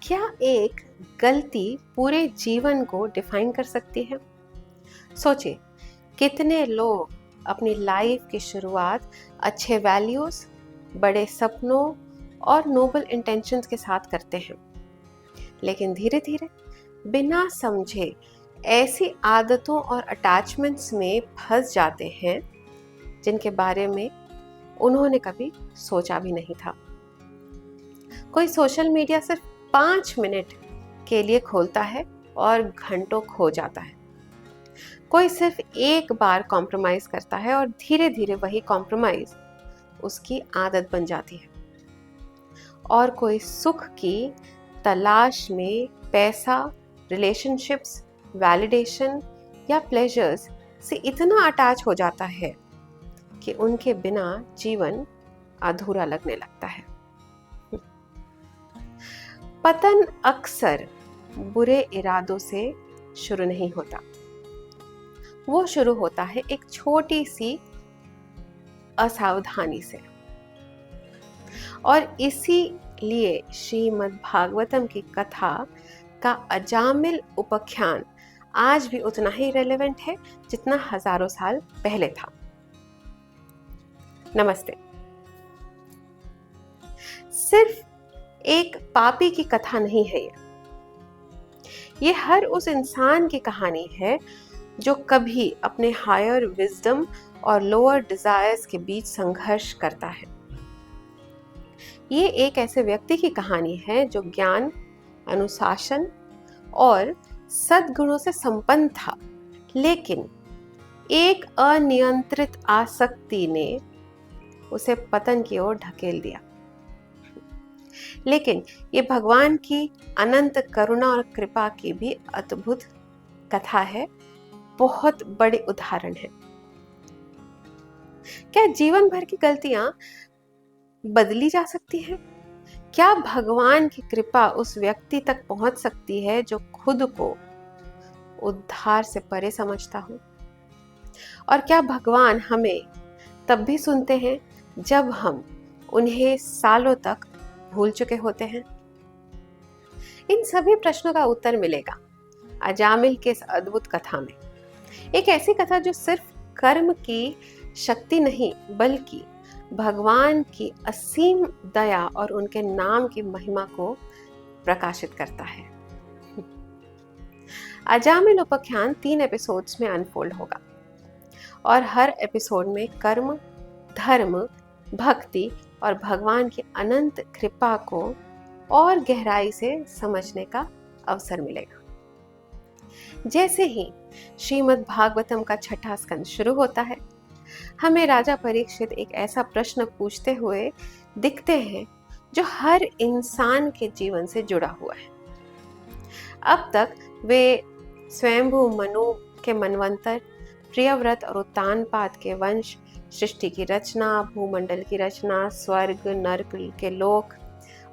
क्या एक गलती पूरे जीवन को डिफाइन कर सकती है? सोचिए, कितने लोग अपनी लाइफ की शुरुआत अच्छे वैल्यूज, बड़े सपनों और नोबल इंटेंशंस के साथ करते हैं, लेकिन धीरे धीरे बिना समझे ऐसी आदतों और अटैचमेंट्स में फंस जाते हैं जिनके बारे में उन्होंने कभी सोचा भी नहीं था। कोई सोशल मीडिया सिर्फ 5 मिनट के लिए खोलता है और घंटों खो जाता है। कोई सिर्फ एक बार कॉम्प्रोमाइज करता है और धीरे धीरे वही कॉम्प्रोमाइज उसकी आदत बन जाती है। और कोई सुख की तलाश में पैसा, रिलेशनशिप्स, वैलिडेशन या प्लेजर्स से इतना अटैच हो जाता है कि उनके बिना जीवन अधूरा लगने लगता है। पतन अक्सर बुरे इरादों से शुरू नहीं होता, वो शुरू होता है एक छोटी सी असावधानी से। और इसीलिए श्रीमद् भागवतम की कथा का अजामिल उपाख्यान आज भी उतना ही रेलेवेंट है जितना हजारों साल पहले था। नमस्ते। सिर्फ एक पापी की कथा नहीं है ये हर उस इंसान की कहानी है जो कभी अपने हायर विजडम और लोअर डिजायर्स के बीच संघर्ष करता है। ये एक ऐसे व्यक्ति की कहानी है जो ज्ञान, अनुशासन और सद्गुणों से संपन्न था, लेकिन एक अनियंत्रित आसक्ति ने उसे पतन की ओर ढकेल दिया। लेकिन ये भगवान की अनंत करुणा और कृपा की भी अद्भुत कथा है, बहुत बड़े उदाहरण है। क्या जीवन भर की गलतियां बदली जा सकती हैं? क्या भगवान की कृपा उस व्यक्ति तक पहुंच सकती है जो खुद को उद्धार से परे समझता हो? और क्या भगवान हमें तब भी सुनते हैं जब हम उन्हें सालों तक भूल चुके होते हैं? इन सभी प्रश्नों का उत्तर मिलेगा अजामिल के इस अद्भुत कथा में। एक ऐसी कथा जो सिर्फ कर्म की शक्ति नहीं बल्कि भगवान की असीम दया और उनके नाम की महिमा को प्रकाशित करता है। अजामिल उपाख्यान 3 एपिसोड्स में अनफोल्ड होगा और हर एपिसोड में कर्म, धर्म, भक्ति और भगवान की अनंत कृपा को और गहराई से समझने का अवसर मिलेगा। जैसे ही श्रीमद् भागवतम का 6ठा स्कंद शुरू होता है, हमें राजा परीक्षित एक ऐसा प्रश्न पूछते हुए दिखते हैं जो हर इंसान के जीवन से जुड़ा हुआ है। अब तक वे स्वयंभू मनु के मनवंतर, प्रियव्रत और उत्तानपाद के वंश, सृष्टि की रचना, भूमंडल की रचना, स्वर्ग नरक के लोक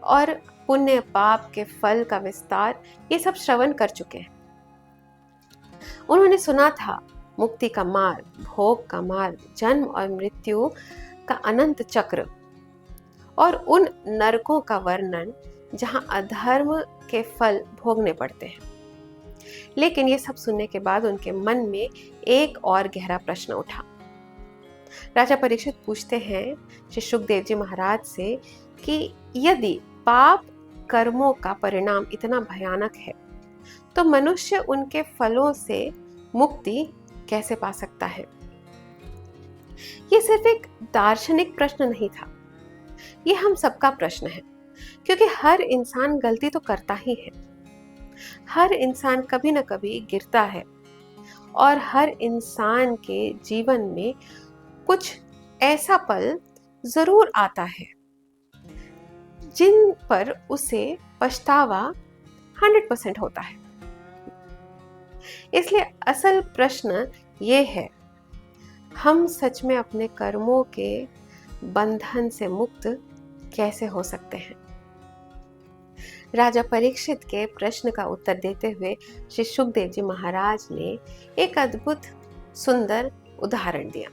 और पुण्य पाप के फल का विस्तार, ये सब श्रवण कर चुके हैं। उन्होंने सुना था मुक्ति का मार्ग, भोग का मार्ग, जन्म और मृत्यु का अनंत चक्र और उन नरकों का वर्णन जहां अधर्म के फल भोगने पड़ते हैं। लेकिन ये सब सुनने के बाद उनके मन में एक और गहरा प्रश्न उठा। राजा परीक्षित पूछते हैं श्री सुखदेव जी महाराज से कि यदि पाप कर्मों का परिणाम इतना भयानक है तो मनुष्य उनके फलों से मुक्ति कैसे पा सकता है? ये सिर्फ एक दार्शनिक प्रश्न नहीं था, ये हम सबका प्रश्न है, क्योंकि हर इंसान गलती तो करता ही है। हर इंसान कभी न कभी गिरता है और हर इंसान के जीवन में कुछ ऐसा पल जरूर आता है जिन पर उसे पछतावा 100% होता है। इसलिए असल प्रश्न ये है, हम सच में अपने कर्मों के बंधन से मुक्त कैसे हो सकते हैं? राजा परीक्षित के प्रश्न का उत्तर देते हुए श्री सुखदेव जी महाराज ने एक अद्भुत सुंदर उदाहरण दिया।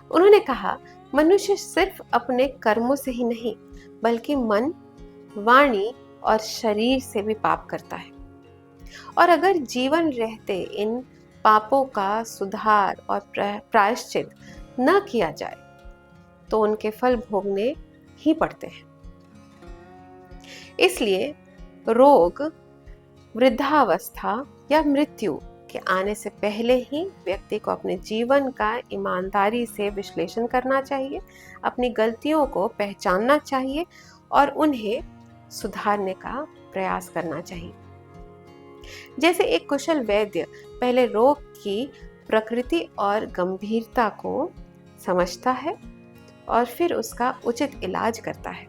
उन्होंने कहा, मनुष्य सिर्फ अपने कर्मों से ही नहीं बल्कि मन, वाणी और शरीर से भी पाप करता है। और अगर जीवन रहते इन पापों का सुधार और प्रायश्चित न किया जाए तो उनके फल भोगने ही पड़ते हैं। इसलिए रोग, वृद्धावस्था या मृत्यु के आने से पहले ही व्यक्ति को अपने जीवन का ईमानदारी से विश्लेषण करना चाहिए, अपनी गलतियों को पहचानना चाहिए और उन्हें सुधारने का प्रयास करना चाहिए। जैसे एक कुशल वैद्य पहले रोग की प्रकृति और गंभीरता को समझता है और फिर उसका उचित इलाज करता है,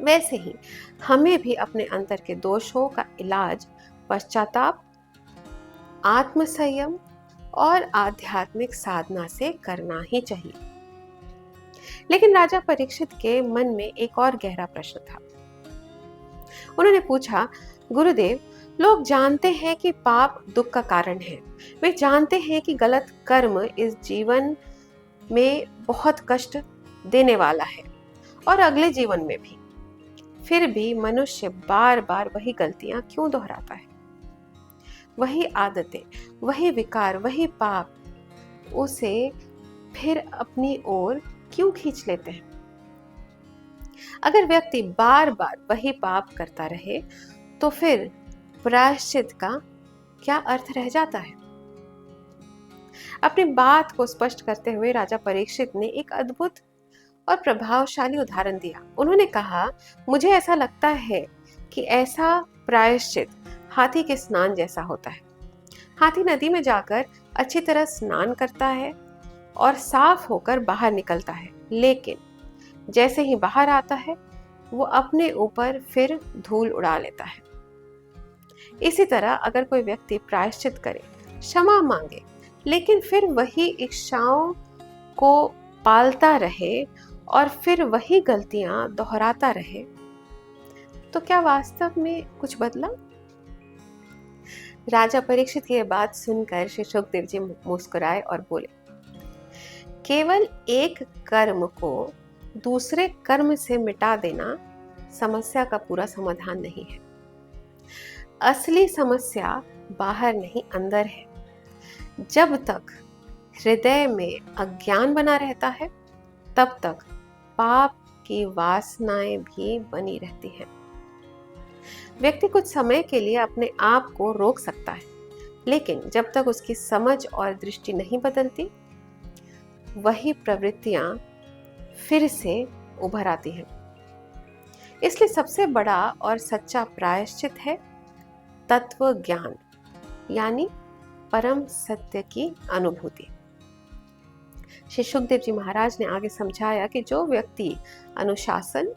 वैसे ही हमें भी अपने अंतर के दोषों का इलाज पश्चाताप, आत्मसंयम और आध्यात्मिक साधना से करना ही चाहिए। लेकिन राजा परीक्षित के मन में एक और गहरा प्रश्न था। उन्होंने पूछा, गुरुदेव, लोग जानते हैं कि पाप दुख का कारण है, वे जानते हैं कि गलत कर्म इस जीवन में बहुत कष्ट देने वाला है और अगले जीवन में भी, फिर भी मनुष्य बार बार वही गलतियां क्यों दोहराता है? वही आदतें, वही विकार, वही पाप उसे फिर अपनी ओर क्यों खींच लेते हैं? अगर व्यक्ति बार बार वही पाप करता रहे तो फिर प्रायश्चित का क्या अर्थ रह जाता है? अपनी बात को स्पष्ट करते हुए राजा परीक्षित ने एक अद्भुत और प्रभावशाली उदाहरण दिया। उन्होंने कहा, मुझे ऐसा लगता है कि ऐसा प्रायश्चित हाथी के स्नान जैसा होता है। हाथी नदी में जाकर अच्छी तरह स्नान करता है और साफ होकर बाहर निकलता है, लेकिन जैसे ही बाहर आता है वो अपने ऊपर फिर धूल उड़ा लेता है। इसी तरह अगर कोई व्यक्ति प्रायश्चित करे, क्षमा मांगे, लेकिन फिर वही इच्छाओं को पालता रहे और फिर वही गलतियां दोहराता रहे, तो क्या वास्तव में कुछ बदला? राजा परीक्षित की यह बात सुनकर श्री सुखदेव जी मुस्कुराए और बोले, केवल एक कर्म को दूसरे कर्म से मिटा देना समस्या का पूरा समाधान नहीं है। असली समस्या बाहर नहीं, अंदर है। जब तक हृदय में अज्ञान बना रहता है तब तक पाप की वासनाएं भी बनी रहती हैं। व्यक्ति कुछ समय के लिए अपने आप को रोक सकता है, लेकिन जब तक उसकी समझ और दृष्टि नहीं बदलती, वही प्रवृत्तियां फिर से उभर आती हैं। इसलिए सबसे बड़ा और सच्चा प्रायश्चित है तत्व ज्ञान, यानी परम सत्य की अनुभूति। श्री सुखदेव जी महाराज ने आगे समझाया कि जो व्यक्ति अनुशासन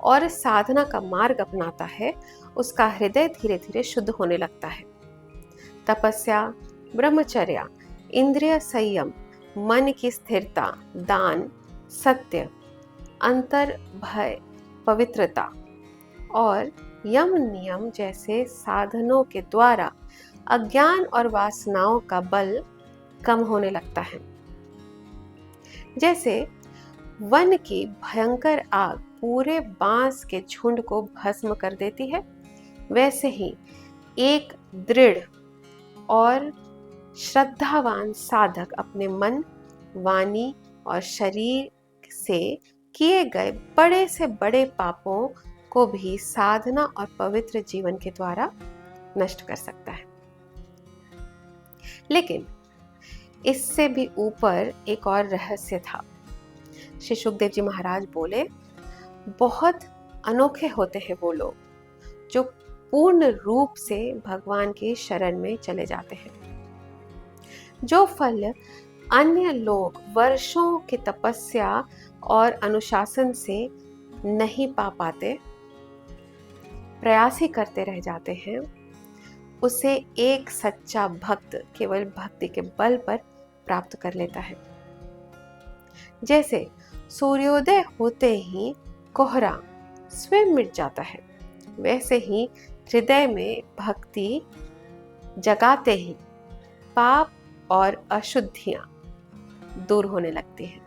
और साधना का मार्ग अपनाता है, उसका हृदय धीरे धीरे शुद्ध होने लगता है। तपस्या, ब्रह्मचर्य, इंद्रिय संयम, मन की स्थिरता, दान, सत्य, अंतर भय, पवित्रता और यम नियम जैसे साधनों के द्वारा अज्ञान और वासनाओं का बल कम होने लगता है। जैसे वन की भयंकर आग पूरे बांस के झुंड को भस्म कर देती है, वैसे ही एक दृढ़ और श्रद्धावान साधक अपने मन, वाणी और शरीर से किए गए बड़े से बड़े पापों को भी साधना और पवित्र जीवन के द्वारा नष्ट कर सकता है। लेकिन इससे भी ऊपर एक और रहस्य था। श्री सुखदेव जी महाराज बोले, बहुत अनोखे होते हैं वो लोग जो पूर्ण रूप से भगवान की शरण में चले जाते हैं। जो फल अन्य लोग वर्षों की तपस्या और अनुशासन से नहीं पा पाते, प्रयास ही करते रह जाते हैं, उसे एक सच्चा भक्त केवल भक्ति के बल पर प्राप्त कर लेता है। जैसे सूर्योदय होते ही कोहरा स्वयं मिट जाता है, वैसे ही हृदय में भक्ति जगाते ही पाप और अशुद्धियां दूर होने लगती हैं।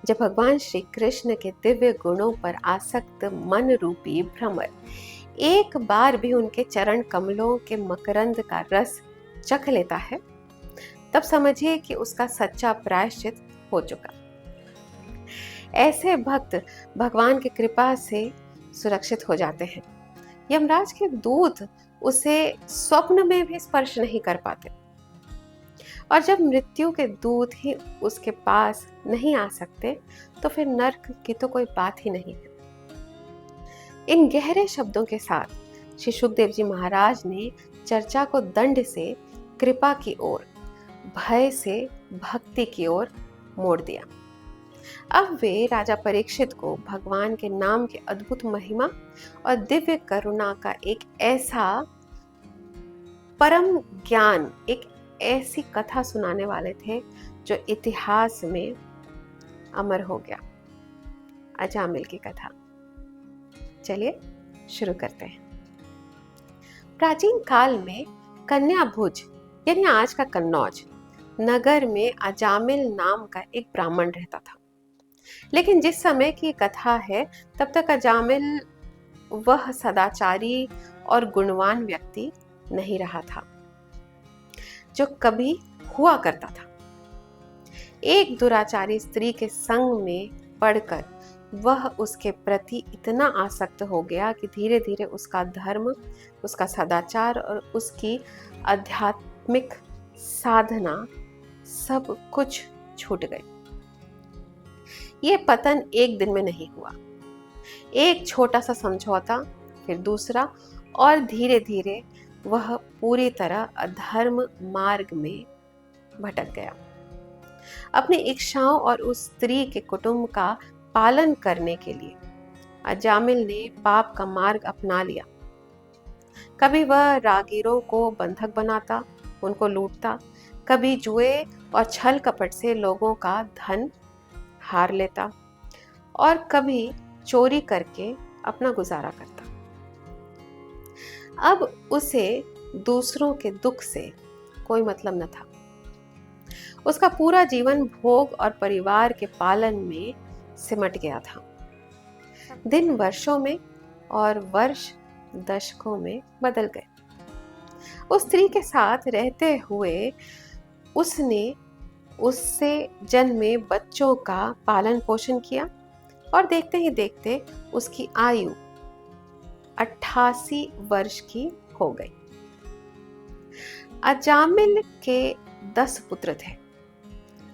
जब भगवान श्री कृष्ण के दिव्य गुणों पर आसक्त मन रूपी भ्रमर एक बार भी उनके चरण कमलों के मकरंद का रस चख लेता है, तब समझिए कि उसका सच्चा प्रायश्चित हो चुका। ऐसे भक्त भगवान की कृपा से सुरक्षित हो जाते हैं। यमराज के दूत उसे स्वप्न में भी स्पर्श नहीं कर पाते, और जब मृत्यु के दूत ही उसके पास नहीं आ सकते तो फिर नर्क की तो कोई बात ही नहीं है। इन गहरे शब्दों के साथ श्री सुखदेव जी महाराज ने चर्चा को दंड से कृपा की ओर, भय से भक्ति की ओर मोड़ दिया। अब वे राजा परीक्षित को भगवान के नाम की अद्भुत महिमा और दिव्य करुणा का एक ऐसा परम ज्ञान, एक ऐसी कथा सुनाने वाले थे जो इतिहास में अमर हो गया। अजामिल की कथा। चलिए शुरू करते हैं। प्राचीन काल में कन्याभुज यानी आज का कन्नौज नगर में अजामिल नाम का एक ब्राह्मण रहता था। लेकिन जिस समय की कथा है तब तक अजामिल वह सदाचारी और गुणवान व्यक्ति नहीं रहा था जो कभी हुआ करता था। एक दुराचारी स्त्री के संग में पड़कर वह उसके प्रति इतना आसक्त हो गया कि धीरे धीरे उसका धर्म, उसका सदाचार और उसकी आध्यात्मिक साधना सब कुछ छूट गई। ये पतन एक दिन में नहीं हुआ। एक छोटा सा समझौता, फिर दूसरा, और धीरे धीरे वह पूरी तरह अधर्म मार्ग में भटक गया। अपनी इच्छाओं और उस स्त्री के कुटुंब का पालन करने के लिए अजामिल ने पाप का मार्ग अपना लिया। कभी वह रागीरों को बंधक बनाता, उनको लूटता, कभी जुए और छल कपट से लोगों का धन हार लेता, और कभी चोरी करके अपना गुजारा करता। अब उसे दूसरों के दुख से कोई मतलब न था। उसका पूरा जीवन भोग और परिवार के पालन में सिमट गया था। दिन वर्षों में और वर्ष दशकों में बदल गए। उस स्त्री के साथ रहते हुए उसने उससे जन्मे बच्चों का पालन पोषण किया, और देखते ही देखते उसकी आयु 88 वर्ष की हो गई। अजामिल के 10 पुत्र थे,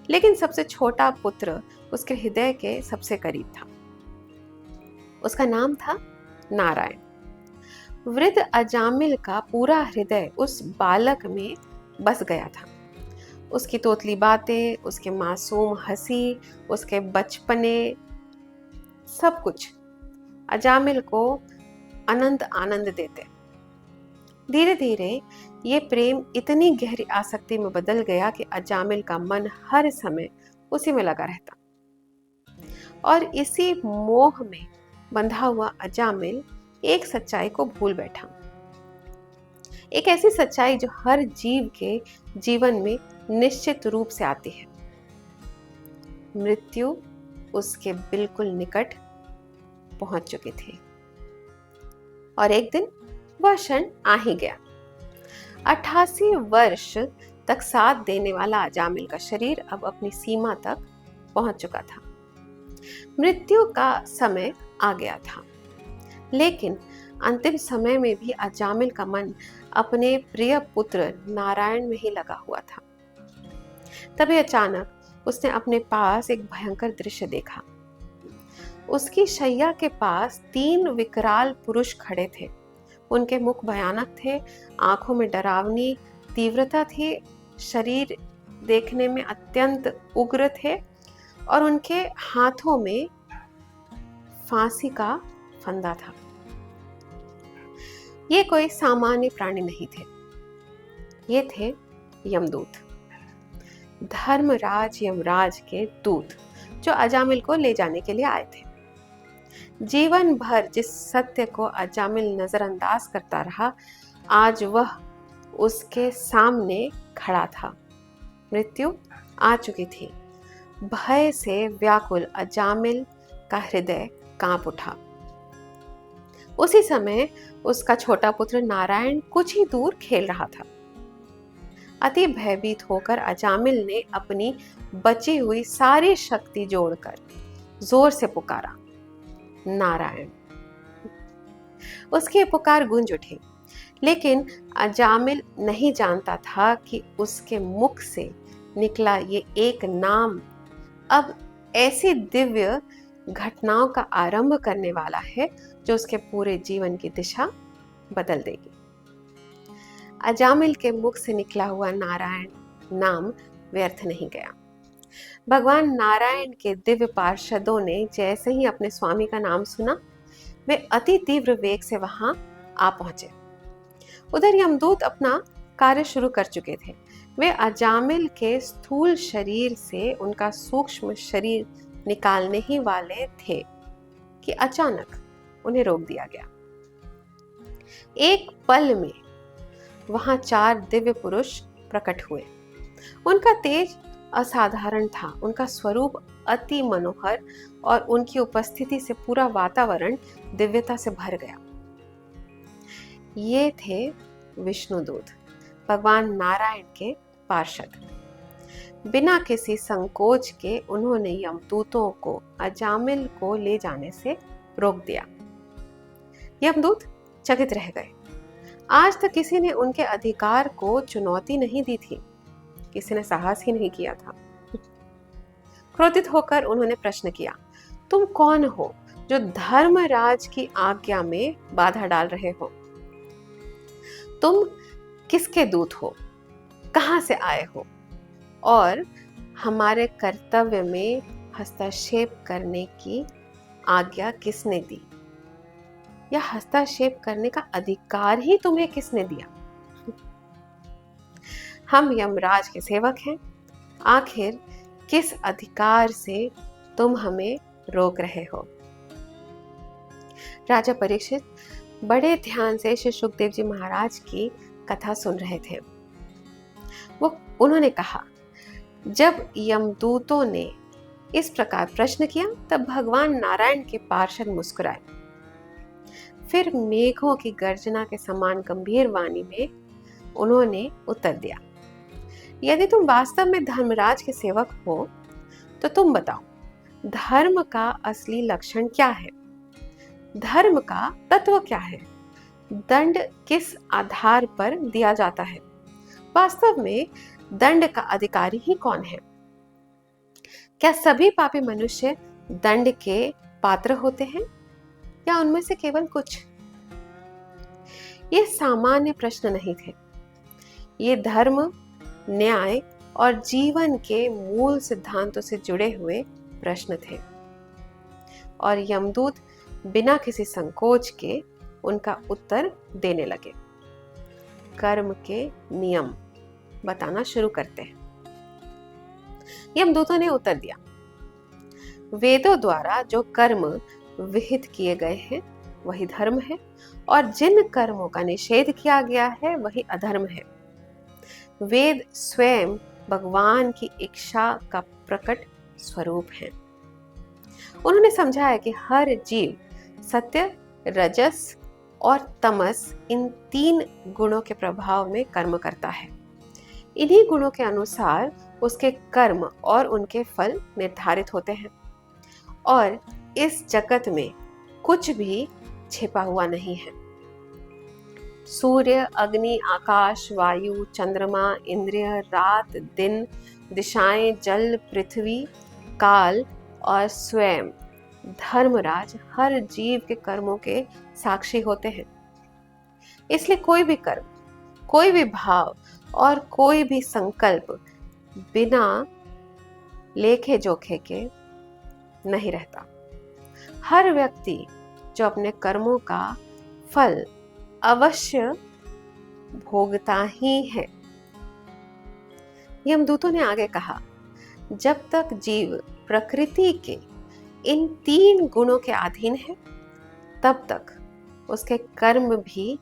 लेकिन सबसे छोटा पुत्र उसके हृदय के सबसे करीब था। उसका नाम था नारायण। वृद्ध अजामिल का पूरा हृदय उस बालक में बस गया था। उसकी तोतली बातें, उसके मासूम हंसी, उसके बचपने, सब कुछ अजामिल को अनंत आनंद देते। धीरे धीरे ये प्रेम इतनी गहरी आसक्ति में बदल गया कि अजामिल का मन हर समय उसी में लगा रहता, और इसी मोह में बंधा हुआ अजामिल एक सच्चाई को भूल बैठा। एक ऐसी सच्चाई जो हर जीव के जीवन में निश्चित रूप से आती है। मृत्यु उसके बिल्कुल निकट पहुंच चुकी थी, और एक दिन वह क्षण आ ही गया। 88 वर्ष तक साथ देने वाला अजामिल का शरीर अब अपनी सीमा तक पहुंच चुका था। मृत्यु का समय आ गया था, लेकिन अंतिम समय में भी अजामिल का मन अपने प्रिय पुत्र नारायण में ही लगा हुआ था। तभी अचानक उसने अपने पास एक भयंकर दृश्य देखा। उसकी शैया के पास 3 विकराल पुरुष खड़े थे। उनके मुख भयानक थे, आंखों में डरावनी तीव्रता थी, शरीर देखने में अत्यंत उग्र थे, और उनके हाथों में फांसी का फंदा था। ये कोई सामान्य प्राणी नहीं थे, ये थे यमदूत, धर्मराज यमराज के दूत, जो अजामिल को ले जाने के लिए आए थे। जीवन भर जिस सत्य को अजामिल नजरअंदाज करता रहा, आज वह उसके सामने खड़ा था। मृत्यु आ चुकी थी। भय से व्याकुल अजामिल का हृदय कांप उठा। उसी समय उसका छोटा पुत्र नारायण कुछ ही दूर खेल रहा था। अति भयभीत होकर अजामिल ने अपनी बची हुई सारी शक्ति जोड़कर जोर से पुकारा, नारायण। उसकी पुकार गूंज उठी, लेकिन अजामिल नहीं जानता था कि उसके मुख से निकला ये एक नाम अब ऐसी दिव्य घटनाओं का आरंभ करने वाला है जो उसके पूरे जीवन की दिशा बदल देगी। अजामिल के मुख से निकला हुआ नारायण नाम व्यर्थ नहीं गया। भगवान नारायण के दिव्य पार्षदों ने जैसे ही अपने स्वामी का नाम सुना, वे अति तीव्र वेग से वहां आ पहुंचे। उधर यमदूत अपना कार्य शुरू कर चुके थे। वे अजामिल के स्थूल शरीर से उनका सूक्ष्म शरीर निकालने ही वाले थे कि अचानक उन्हें रोक दिया गया। एक पल में वहां 4 दिव्य पुरुष प्रकट हुए। उनका तेज असाधारण था, उनका स्वरूप अति मनोहर और उनकी उपस्थिति से पूरा वातावरण दिव्यता से भर गया। ये थे विष्णुदूत, भगवान नारायण के पार्षद। बिना किसी संकोच के उन्होंने यमदूतों को अजामिल को ले जाने से रोक दिया। यमदूत चकित रह गए। आज तक किसी ने उनके अधिकार को चुनौती नहीं दी थी, किसी ने साहस ही नहीं किया था। क्रोधित होकर उन्होंने प्रश्न किया, तुम कौन हो जो धर्मराज की आज्ञा में बाधा डाल रहे हो? तुम किसके दूत हो? कहां से आए हो? और हमारे कर्तव्य में हस्तक्षेप करने की आज्ञा किसने दी? या हस्तक्षेप करने का अधिकार ही तुम्हें किसने दिया? हम यमराज के सेवक हैं, आखिर किस अधिकार से तुम हमें रोक रहे हो? राजा परीक्षित बड़े ध्यान से श्री सुखदेव जी महाराज की कथा सुन रहे थे। उन्होंने कहा, जब यमदूतों ने इस प्रकार प्रश्न किया तब भगवान नारायण के पार्षद मुस्कुराए। फिर मेघों की गर्जना के समान गंभीर वाणी में उन्होंने उत्तर दिया, यदि तुम वास्तव में धर्मराज के सेवक हो तो तुम बताओ, धर्म का असली लक्षण क्या है? धर्म का तत्व क्या है? दंड किस आधार पर दिया जाता है? वास्तव में दंड का अधिकारी ही कौन है? क्या सभी पापी मनुष्य दंड के पात्र होते हैं या उनमें से केवल कुछ? ये सामान्य प्रश्न नहीं थे, ये धर्म, न्याय और जीवन के मूल सिद्धांतों से जुड़े हुए प्रश्न थे। और यमदूत बिना किसी संकोच के उनका उत्तर देने लगे। कर्म के नियम बताना शुरू करते हैं। यमदूतों ने उत्तर दिया, वेदों द्वारा जो कर्म विहित किए गए हैं वही धर्म है, और जिन कर्मों का निषेध किया गया है वही अधर्म है। वेद स्वयं भगवान की इच्छा का प्रकट स्वरूप है। उन्होंने समझाया कि हर जीव सत्य, रजस और तमस, इन 3 गुणों के प्रभाव में कर्म करता है। इन्हीं गुणों के अनुसार उसके कर्म और उनके फल निर्धारित होते हैं, और इस जगत में कुछ भी छिपा हुआ नहीं है। सूर्य, अग्नि, आकाश, वायु, चंद्रमा, इंद्रिय, रात, दिन, दिशाएं, जल, पृथ्वी, काल और स्वयं धर्मराज हर जीव के कर्मों के साक्षी होते हैं। इसलिए कोई भी कर्म, कोई भी भाव और कोई भी संकल्प बिना लेखे जोखे के नहीं रहता। हर व्यक्ति जो अपने कर्मों का फल अवश्य भोगता ही है। यमदूतों ने आगे कहा, जब तक जीव प्रकृति के इन 3 गुणों के अधीन है, तब तक उसके कर्म भी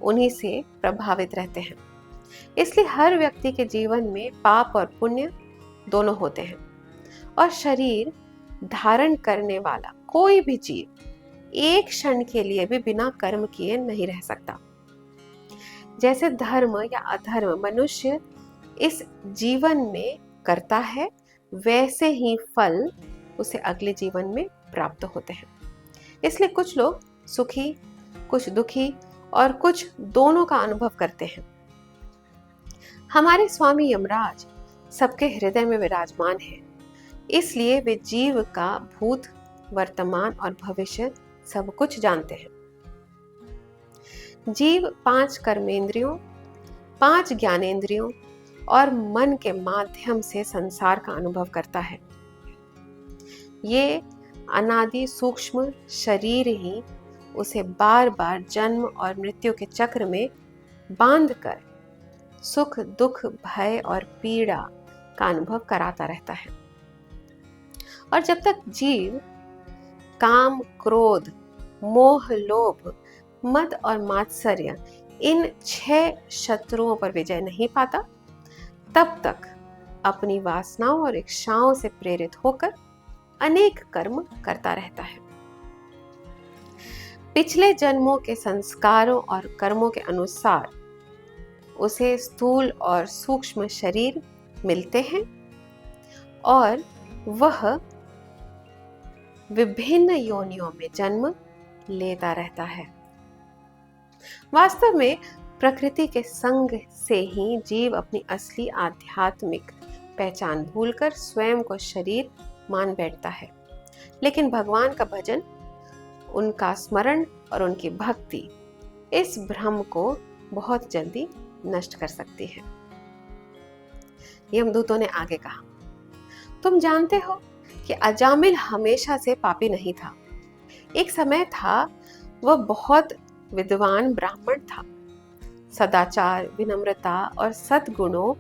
उन्हीं से प्रभावित रहते हैं। इसलिए हर व्यक्ति के जीवन में पाप और पुण्य दोनों होते हैं, और शरीर धारण करने वाला कोई भी जीव एक क्षण के लिए भी बिना कर्म किए नहीं रह सकता। जैसे धर्म या अधर्म मनुष्य इस जीवन में करता है, वैसे ही फल उसे अगले जीवन में प्राप्त होते हैं। इसलिए कुछ लोग सुखी, कुछ दुखी और कुछ दोनों का अनुभव करते हैं। हमारे स्वामी यमराज सबके हृदय में विराजमान है, इसलिए वे जीव का भूत, वर्तमान और भविष्य सब कुछ जानते हैं। जीव 5 कर्मेंद्रियों, 5 ज्ञानेंद्रियों और मन के माध्यम से संसार का अनुभव करता है। ये अनादि सूक्ष्म शरीर ही उसे बार बार जन्म और मृत्यु के चक्र में बांधकर सुख, दुख, भय और पीड़ा का अनुभव कराता रहता है। और जब तक जीव काम, क्रोध, मोह, लोभ, मद और मात्सर्य इन 6 शत्रुओं पर विजय नहीं पाता, तब तक अपनी वासनाओं और इच्छाओं से प्रेरित होकर अनेक कर्म करता रहता है। पिछले जन्मों के संस्कारों और कर्मों के अनुसार उसे स्थूल और सूक्ष्म शरीर मिलते हैं और वह विभिन्न योनियों में जन्म लेता रहता है। वास्तव में प्रकृति के संग से ही जीव अपनी असली आध्यात्मिक पहचान भूलकर स्वयं को शरीर मान बैठता है। लेकिन भगवान का भजन, उनका स्मरण और उनकी भक्ति इस भ्रम को बहुत जल्दी नष्ट कर सकती है। यमदूतों ने आगे कहा, तुम जानते हो कि अजामिल हमेशा से पापी नहीं था। एक समय था वह बहुत विद्वान ब्राह्मण था। सदाचार, विनम्रता और सद्गुणों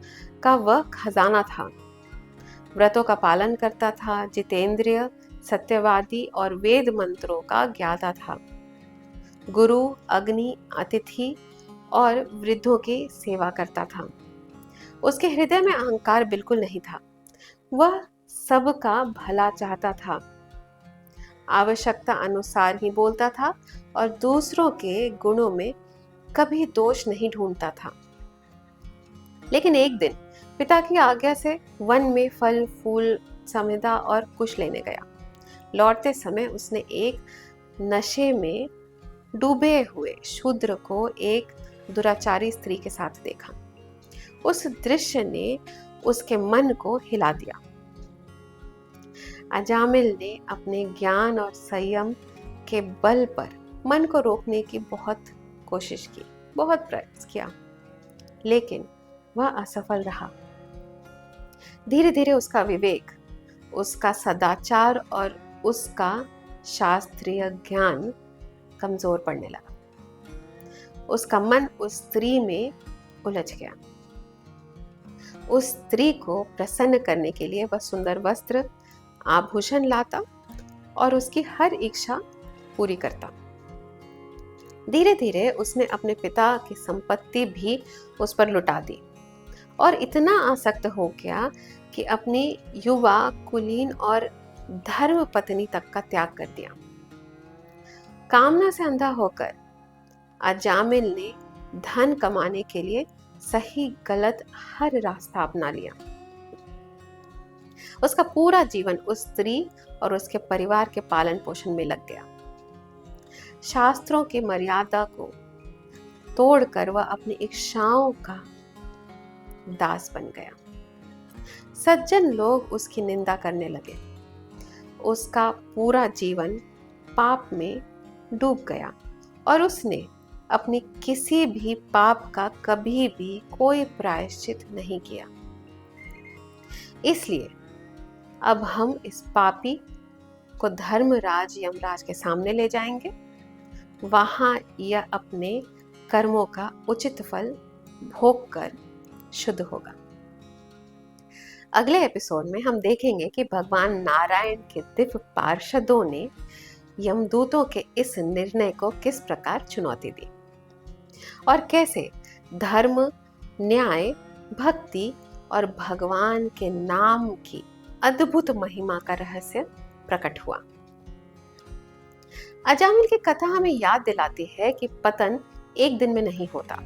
का वह खजाना था। व्रतों का पालन करता था, जितेंद्रिय, सत्यवादी और वेद मंत्रों का ज्ञाता था। गुरु, अग्नि, अतिथि और वृद्धों की सेवा करता था। उसके हृदय में अहंकार बिल्कुल नहीं था। वह सबका भला चाहता था, आवश्यकता अनुसार ही बोलता था और दूसरों के गुणों में कभी दोष नहीं ढूंढता था। लेकिन एक दिन पिता की आज्ञा से वन में फल, फूल, समिधा और कुश लेने गया। लौटते समय उसने एक नशे में डूबे हुए शूद्र को एक दुराचारी स्त्री के साथ देखा। उस दृश्य ने उसके मन को हिला दिया। अजामिल ने अपने ज्ञान और संयम के बल पर मन को रोकने की बहुत कोशिश की, बहुत प्रयास किया, लेकिन वह असफल रहा। धीरे धीरे उसका विवेक, उसका सदाचार और उसका शास्त्रीय ज्ञान कमजोर पड़ने लगा। उसका मन उस स्त्री में उलझ गया। उस स्त्री को प्रसन्न करने के लिए वह सुंदर वस्त्र, आभूषण लाता और उसकी हर इच्छा पूरी करता। धीरे धीरे उसने अपने पिता की संपत्ति भी उस पर लुटा दी और इतना आसक्त हो गया कि अपनी युवा, कुलीन और धर्म पत्नी तक का त्याग कर दिया। कामना से अंधा होकर अजामिल ने धन कमाने के लिए सही गलत हर रास्ता अपना लिया। उसका पूरा जीवन उस स्त्री और उसके परिवार के पालन पोषण में लग गया। शास्त्रों की मर्यादा को तोड़कर वह अपनी इच्छाओं का दास बन गया। सज्जन लोग उसकी निंदा करने लगे। उसका पूरा जीवन पाप में डूब गया और उसने अपनी किसी भी पाप का कभी भी कोई प्रायश्चित नहीं किया। इसलिए अब हम इस पापी को धर्मराज यमराज के सामने ले जाएंगे। वहां यह अपने कर्मों का उचित फल भोग कर शुद्ध होगा। अगले एपिसोड में हम देखेंगे कि भगवान नारायण के दिव्य पार्षदों ने यमदूतों के इस निर्णय को किस प्रकार चुनौती दी और कैसे धर्म, न्याय, भक्ति और भगवान के नाम की अद्भुत महिमा का रहस्य प्रकट हुआ। अजामिल की कथा हमें याद दिलाती है कि पतन एक दिन में नहीं होता।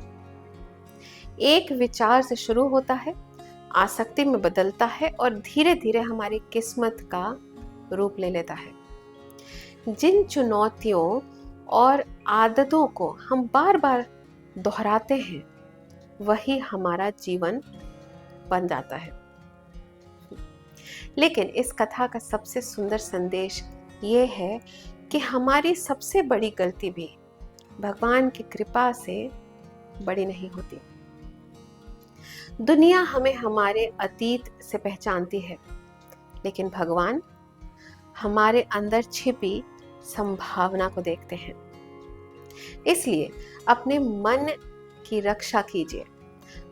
एक विचार से शुरू होता है, आसक्ति में बदलता है और धीरे धीरे हमारी किस्मत का रूप ले लेता है। जिन चुनौतियों और आदतों को हम बार बार दोहराते हैं, वही हमारा जीवन बन जाता है। लेकिन इस कथा का सबसे सुंदर संदेश ये है कि हमारी सबसे बड़ी गलती भी भगवान की कृपा से बड़ी नहीं होती। दुनिया हमें हमारे अतीत से पहचानती है, लेकिन भगवान हमारे अंदर छिपी संभावना को देखते हैं। इसलिए अपने मन की रक्षा कीजिए।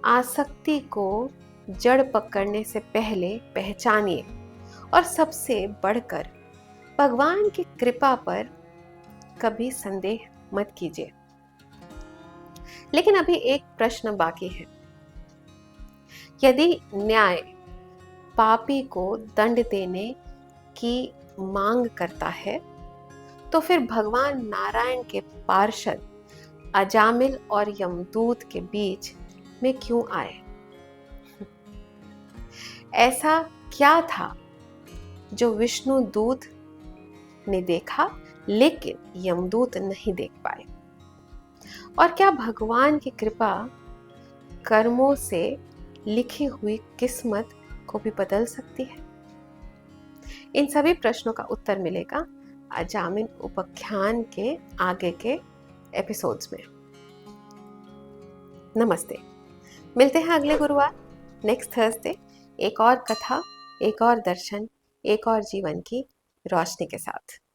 आसक्ति को जड़ पकड़ने से पहले पहचानिए और सबसे बढ़कर भगवान की कृपा पर कभी संदेह मत कीजिए। लेकिन अभी एक प्रश्न बाकी है। यदि न्याय पापी को दंड देने की मांग करता है, तो फिर भगवान नारायण के पार्षद अजामिल और यमदूत के बीच में क्यों आए? ऐसा क्या था जो विष्णु दूत ने देखा लेकिन यमदूत नहीं देख पाए? और क्या भगवान की कृपा कर्मों से लिखी हुई किस्मत को भी बदल सकती है? इन सभी प्रश्नों का उत्तर मिलेगा अजामिल उपाख्यान के आगे के एपिसोड्स में। नमस्ते, मिलते हैं अगले गुरुवार, नेक्स्ट थर्सडे, एक और कथा, एक और दर्शन, एक और जीवन की रोशनी के साथ।